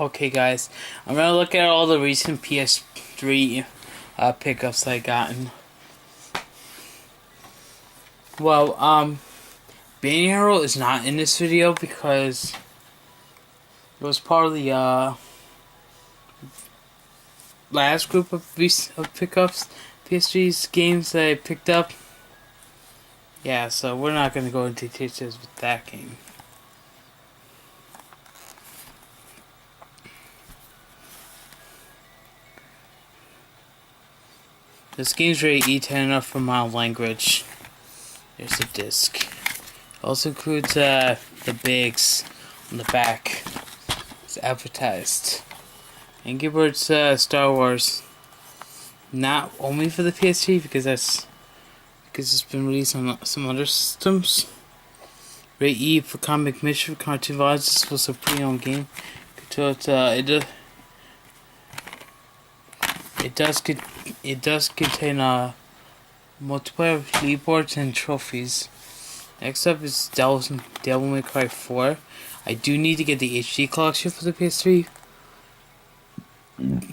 Okay, guys, I'm gonna look at all the recent PS3 pickups I gotten. Well, Bane Hero is not in this video because it was part of the last group of pickups, PS3's games that I picked up. Yeah, so we're not gonna go into details with that game. This game's rated E10 enough for mild language. There's the disc. Also includes the bigs on the back. It's advertised. Angry Birds Star Wars. Not only for the PS3 because it's been released on some other systems. Rate E for Comic Mission Cartoon Violence. This was a pre-owned game. So it does contain multiplayer leaderboards and trophies. Next up is Devil May Cry 4. I do need to get the HD collection for the PS3.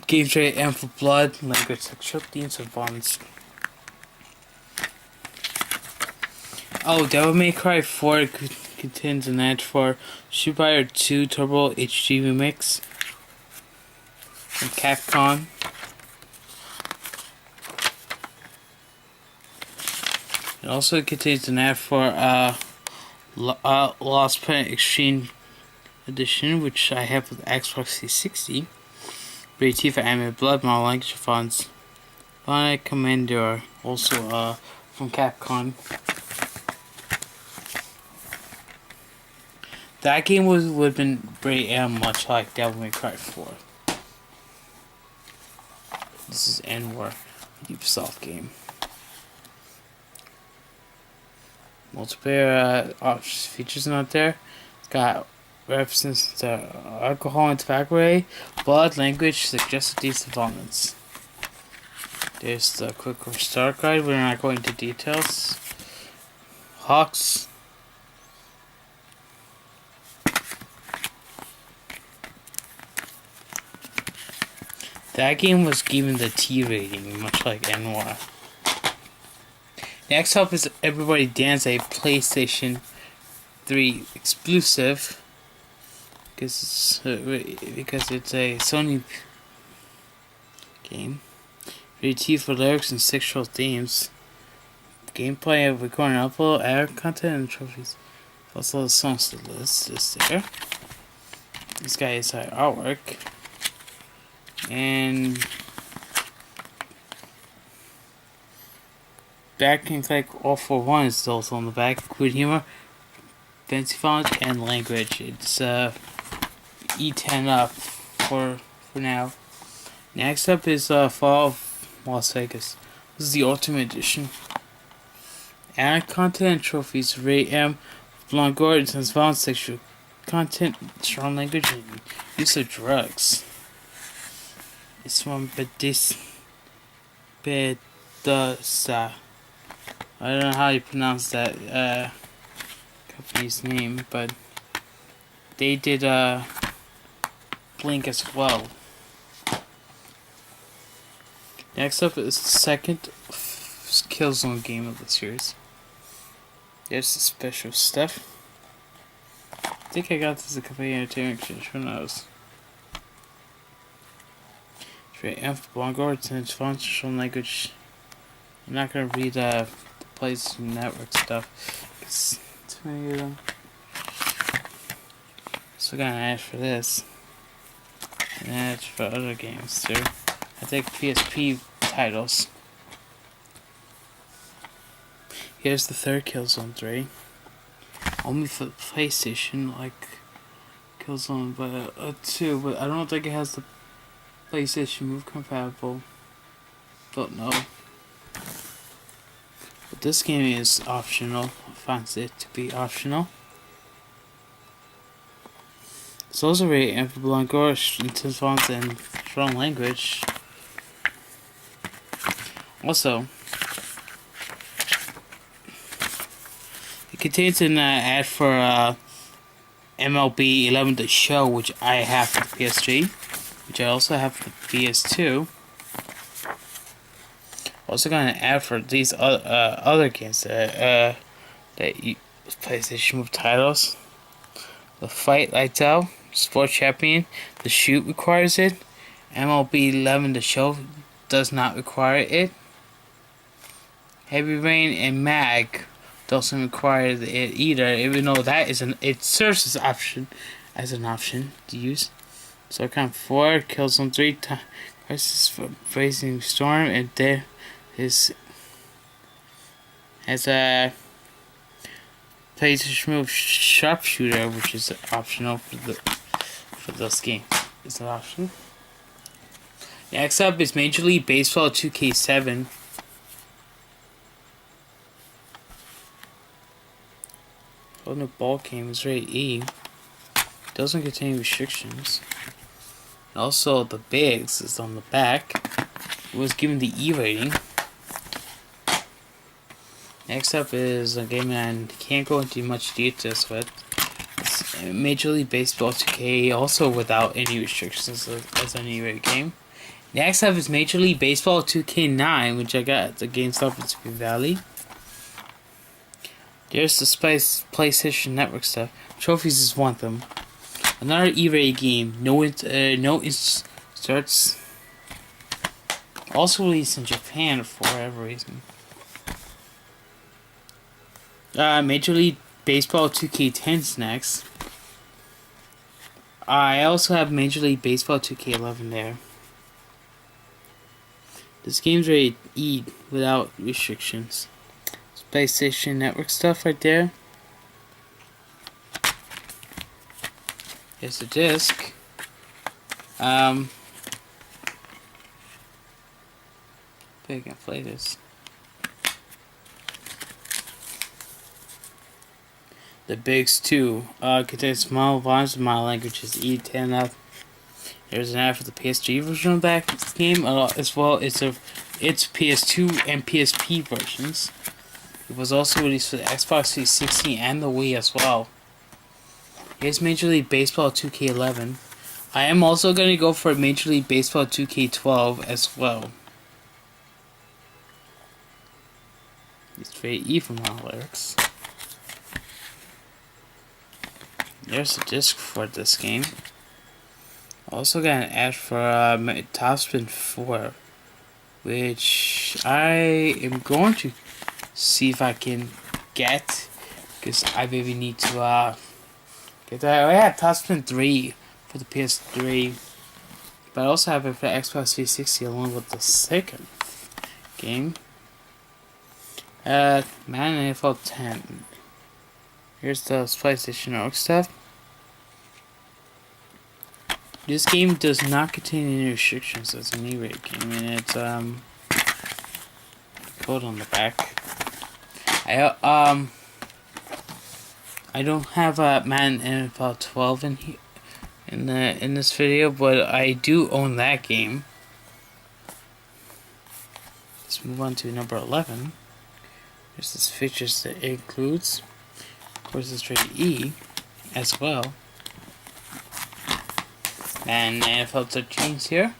Games rated M for blood, language, sexual themes, and violence. Oh, Devil May Cry 4 contains an ad for Street Fighter 2 Turbo HD Remix from Capcom. It also contains an ad for Lost Planet Extreme Edition, which I have with Xbox 360. Rated T for Anime Blood, Model Language Fonts. Bionic Commander, also from Capcom. That game would have been rated M, much like Devil May Cry 4. This is N-War, Ubisoft game. Multiplayer features not there. It's got references to alcohol and tobacco rate, blood, language, suggested developments. There's the quick start guide. We're not going into details. Hawks. That game was given the T rating, much like N-War. Next up is Everybody Dance, a PlayStation 3 exclusive, because it's a Sony game. Rated T for lyrics and sexual themes. Gameplay of recording and upload, add content and trophies. Also the songs to list is there. This guy is artwork. And back and click all for one is also on the back, including humor, fancy font, and language. It's E10 up for now. Next up is Fall of Las Vegas. This is the Ultimate Edition. Add content and trophies. Rate M. Blonde gore, intense violence, sexual content, strong language, and use of drugs. It's from Bethesda. I don't know how you pronounce that company's name, but they did Blink as well. Next up is the second Killzone game of the series. There's the special stuff. I think I got this at Cafe Entertainment Exchange, who knows? Straight F, Blonde, intense functional language. I'm not gonna read the PlayStation Network stuff, because too many of them. So I got an ad for this. And ads for other games too. I think PSP titles. Here's the third Killzone 3. Only for the PlayStation, like Killzone 2, but I don't think it has the PlayStation Move compatible. Don't know. But this game is optional. I find it to be optional. It's also rated M for Blonde gore, intense violence, and strong language. Also, it contains an ad for MLB 11 The Show, which I have for the PS3, which I also have for the PS2. Also got an ad for these other games that PlayStation Move titles. The Fight Lights Out, Sport Champion, The Shoot requires it. MLB 11 The Show does not require it. Heavy Rain and Mag doesn't require it either, even though that is it serves as an option to use. Starcraft 4, Killzone 3, Crisis for Blazing Storm, and there is has a PlayStation Move Sharpshooter, which is optional for this game. It's an option. Next up is Major League Baseball 2K7. On the ball game is rated E. Doesn't contain restrictions. Also, the Bigs is on the back. It was given the E rating. Next up is a game I can't go into much details with. It's Major League Baseball 2K, also without any restrictions as an E-rated game. Next up is Major League Baseball 2K9, which I got at the GameStop in Spring Valley. There's the PlayStation Network stuff. Trophies is one of them. Another E-rated game. No inserts. Also released in Japan for whatever reason. Major League Baseball 2K10's next. I also have Major League Baseball 2K11 there. This game's rated E without restrictions. It's PlayStation Network stuff right there. Here's the disc. I think I can play this. The Bigs 2 contains small volumes of model languages E10 up. There's an ad for the PS3 version of that game, as well as its PS2 and PSP versions. It was also released for the Xbox 360 and the Wii as well. Here's Major League Baseball 2K11. I am also going to go for Major League Baseball 2K12 as well. It's very E from my lyrics. There's a disc for this game. Also got an ad for Topspin 4, which I am going to see if I can get, because I really need to get that. I have Topspin 3 for the PS3, but I also have it for Xbox 360 along with the second game. Madden NFL 10. Here's the PlayStation Network stuff. This game does not contain any restrictions as an E-rated game, and it's code on the back. I don't have Madden NFL 12 in here in this video, but I do own that game. Let's move on to number 11. There's this features that it includes. Of course, it's rated E as well. Madden NFL 13 here.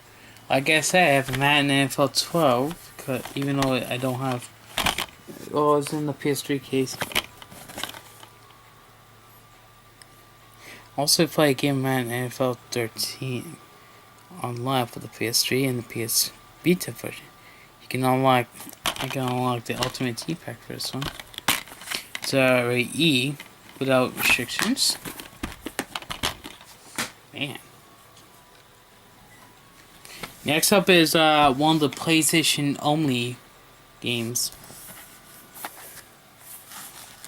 Like I said, I have Madden NFL 12, even though I don't have. Oh, it's in the PS3 case. Also, play a game Madden NFL 13 online for the PS3 and the PS Vita version. You can unlock. I can unlock the Ultimate Team Pack for this one. It's rated E without restrictions. Man. Next up is one of the PlayStation only games.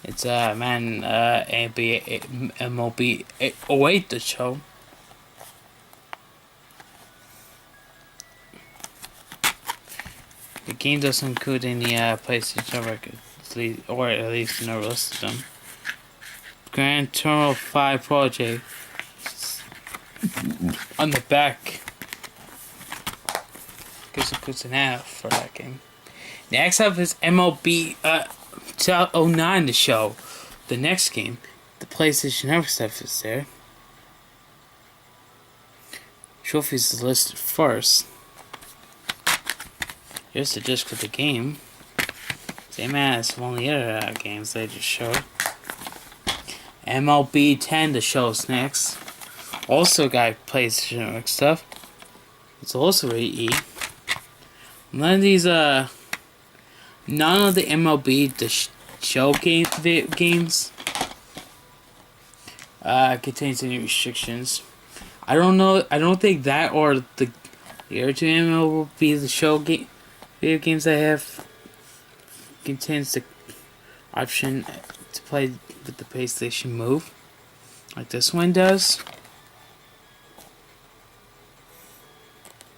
It's Madden MLB 08 The Show. The game doesn't include any PlayStation records, or at least no list of them. Gran Turismo 5 Project on the back. Because it puts an ad for that game. Next up is MLB 09 The Show. The next game. The PlayStation Network stuff is there. Trophies is listed first. Here's the disc of the game. Same as one of the other games they just showed. MLB 10 to shows next. Also got PlayStation Network stuff. It's also rated E. None of these none of the MLB the show games contains any restrictions. I don't know. I don't think that or the other two MLB the show video games I have contains the option to play with the PlayStation Move, like this one does.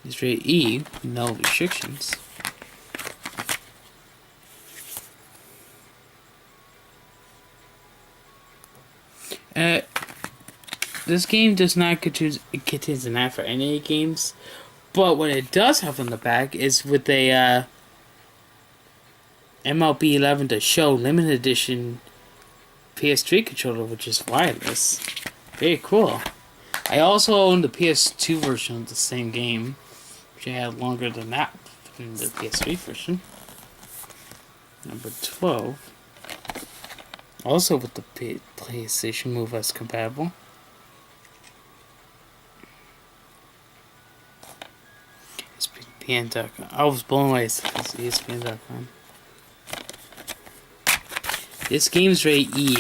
It's rated E, no restrictions. This game does not contains an ad for any games, but what it does have on the back is with a MLB 11 to show limited edition PS3 controller, which is wireless. Very cool. I also own the PS2 version of the same game, which I had longer than that than the PS3 version. Number 12. Also with the PlayStation Move as compatible. ESPN.com. I was blown away with ESPN.com. This game's rated E.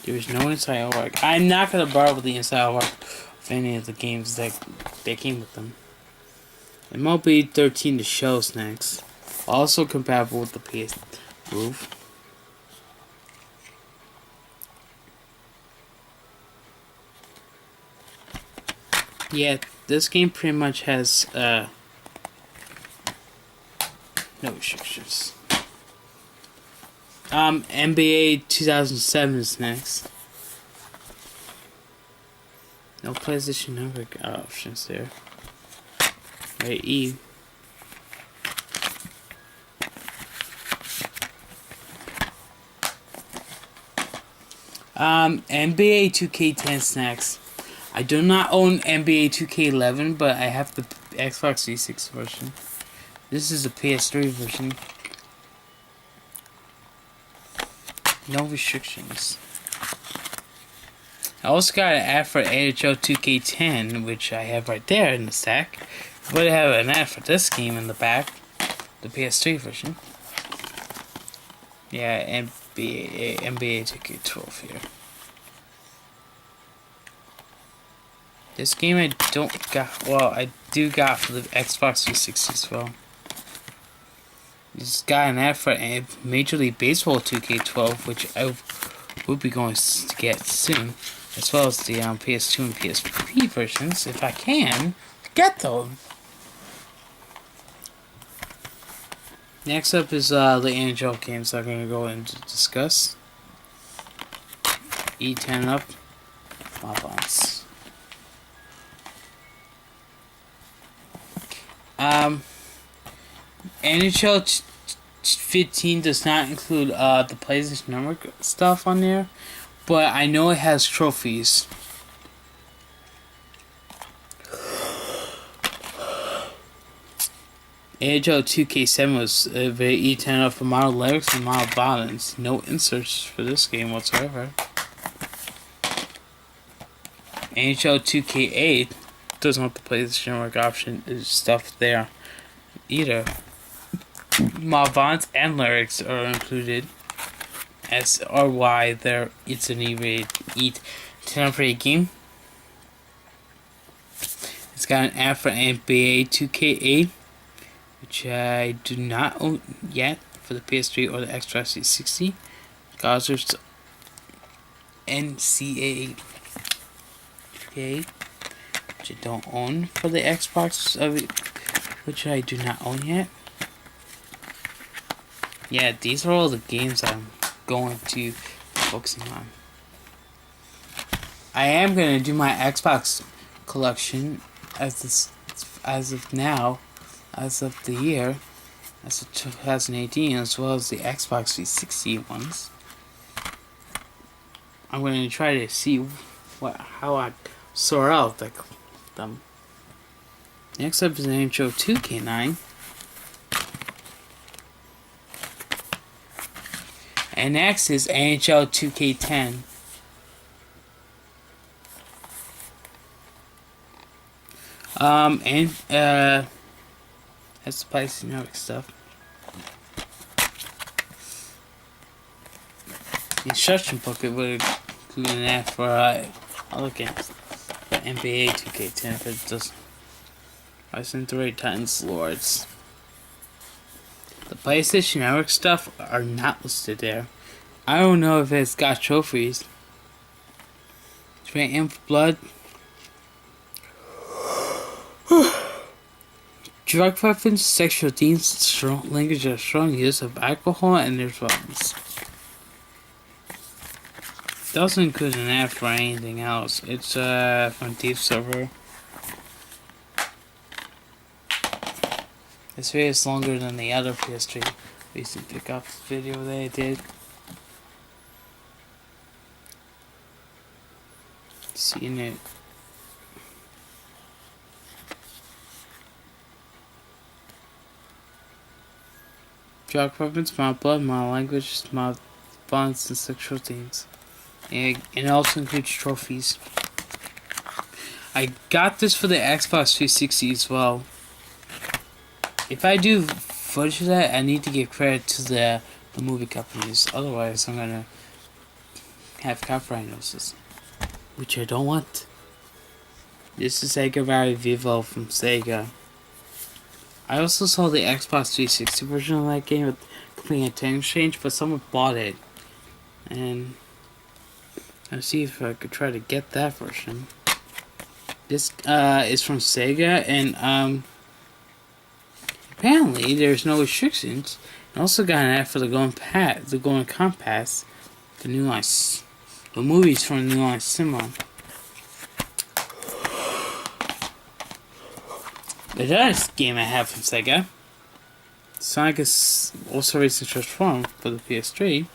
There is no inside artwork. I'm not gonna borrow the inside artwork of any of the games that came with them. MLB 13 to shows next. Also compatible with the PS Move. Yeah, this game pretty much has no restrictions. NBA 2007 is next. No PlayStation Network options there. Right, E. NBA 2K10 next. I do not own NBA 2K11, but I have the Xbox 360 version. This is the PS3 version. No restrictions. I also got an ad for NHL 2K10, which I have right there in the stack. But I have an ad for this game in the back, the PS3 version. Yeah, NBA 2K12 here. This game I don't got, well, I do got for the Xbox 360 as well. Just got an ad for Major League Baseball 2K12, which I will be going to get soon, as well as the PS2 and PSP versions, if I can get them. Next up is the NHL games I'm going to go and discuss. E10 up, Mavons. NHL 15 does not include the PlayStation Network stuff on there, but I know it has trophies. NHL 2K7 was very E10 up for model lyrics and model buttons. No inserts for this game whatsoever. NHL 2K8 doesn't have the PlayStation Network option. There's stuff there either. Mavons and lyrics are included, as or why it's an E10 for a game. It's got an ad for NBA 2K8, which I do not own yet for the PS3 or the Xbox 360. Gauzer's NCAA 2K8, which I don't own for the Xbox, which I do not own yet. Yeah, these are all the games I'm going to be focusing on. I am going to do my Xbox collection as of now, as of the year, That's the 2018 as well as the Xbox 360 ones. I'm going to try to see how I sort out them. Next up is NHL 2K9. And next is NHL 2K10. That's the PlayStation Network stuff. The instruction booklet would include an app for other games. But NBA 2K10 if it doesn't. I sent the right Titans Lords. The PlayStation Network stuff are not listed there. I don't know if it's got trophies. Straight Amp Blood. Drug weapons, sexual themes, strong language of strong use of alcohol, and there's weapons. Doesn't include an app for anything else. It's from Deep Silver. This video is longer than the other PS3 recent pickup video that I did. Seeing it. Drug weapons, mild blood, mild language, mild violence, and sexual themes. And it also includes trophies. I got this for the Xbox 360 as well. If I do footage of that, I need to give credit to the movie companies. Otherwise, I'm gonna have copyright notices, which I don't want. This is Sega Valley Vivo from Sega. I also saw the Xbox 360 version of that game with complete time exchange, but someone bought it, and I'll see if I could try to get that version. This is from Sega, and apparently there's no restrictions. I also got an ad for the Golden Compass, the new line, the movies from the new line cinema. The other game I have from Sega, Sonic is also Racing Transform for the PS3.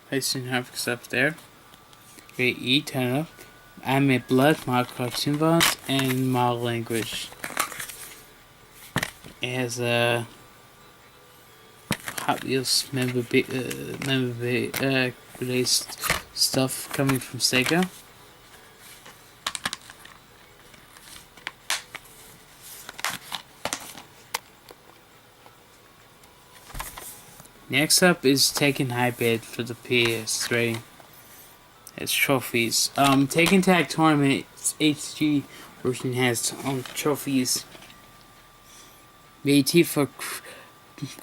PlayStation Network's up there. Great E, turn up. Anime Blood, mild cartoon violence, and mild language. It has Hot Wheels released stuff coming from Sega. Next up is Tekken Hybrid for the PS3. It's trophies. Tekken Tag Tournament HD version has trophies. BT for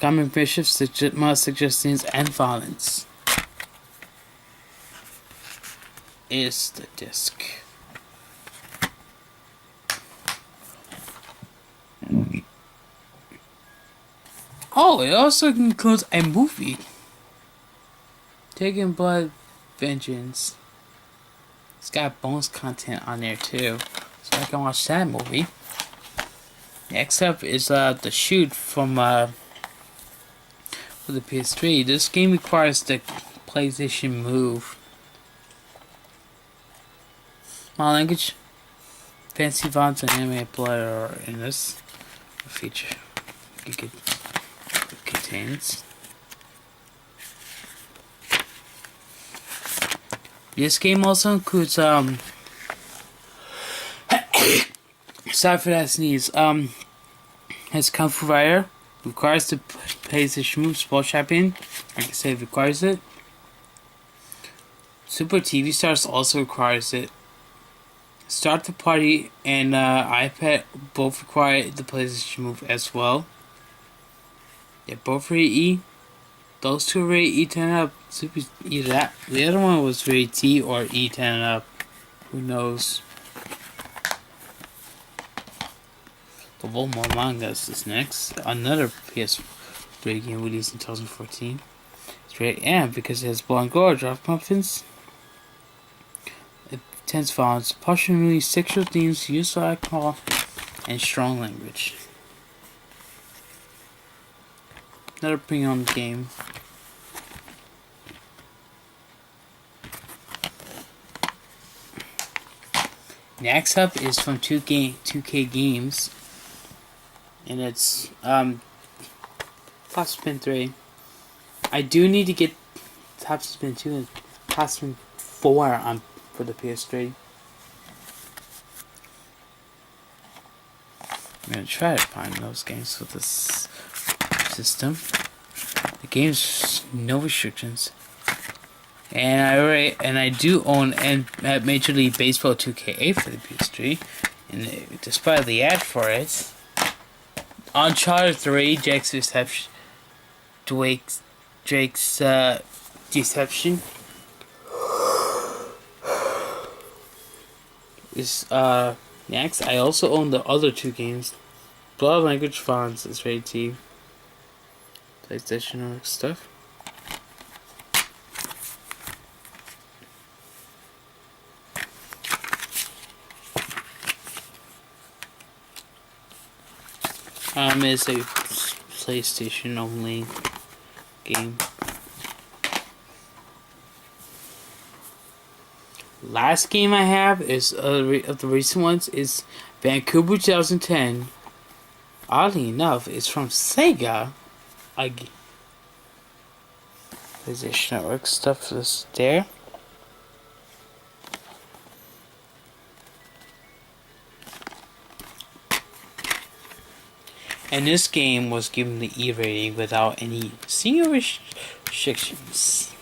common bishops, most suggestions, and violence. Is the disc. Oh, it also includes a movie. Taking Blood Vengeance. It's got bonus content on there too, so I can watch that movie. Next up is the Shoot from for the PS3. This game requires the PlayStation Move. My language, fancy violence, and anime blood are in this feature. It contains. This game also includes sorry for that sneeze. Has Kung Fu Fighter, requires the PlayStation Move Sport Champion. I can say it requires it. Super TV Stars also requires it. Start the Party and iPad both require the PlayStation Move as well. They're both rated E. Those two are rated E10 and up. Super either that. The other one was rated T or E10 and up. Who knows? The Volmo Manga is next. Another PS3 game released in 2014. It's rated M because it has Blonde Gore, Drop Muffins, intense violence, partially sexual themes, use of alcohol, and strong language. Another pre-owned game. Next up is from 2K Games, and it's Top Spin 3. I do need to get Top Spin 2 and Top Spin 4 on for the PS3. I'm gonna try to find those games with this system. The game's no restrictions. And I do own Major League Baseball 2K8 for the PS3, and despite the ad for it, Uncharted 3, Drake's Deception is next. I also own the other two games. Blood Language Fonts is rated T. PlayStation or stuff. It's a PlayStation only game. Last game I have is of the recent ones is Vancouver 2010. Oddly enough, it's from Sega. PlayStation Network stuff is there. And this game was given the E rating without any single restrictions.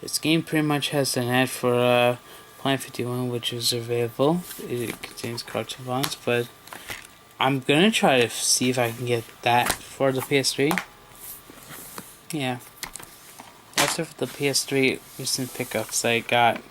This game pretty much has an ad for Plan 51, which is available. It contains cartoon fonts, but I'm gonna try to see if I can get that for the PS3. Yeah. That's it for the PS3 recent pickups I got.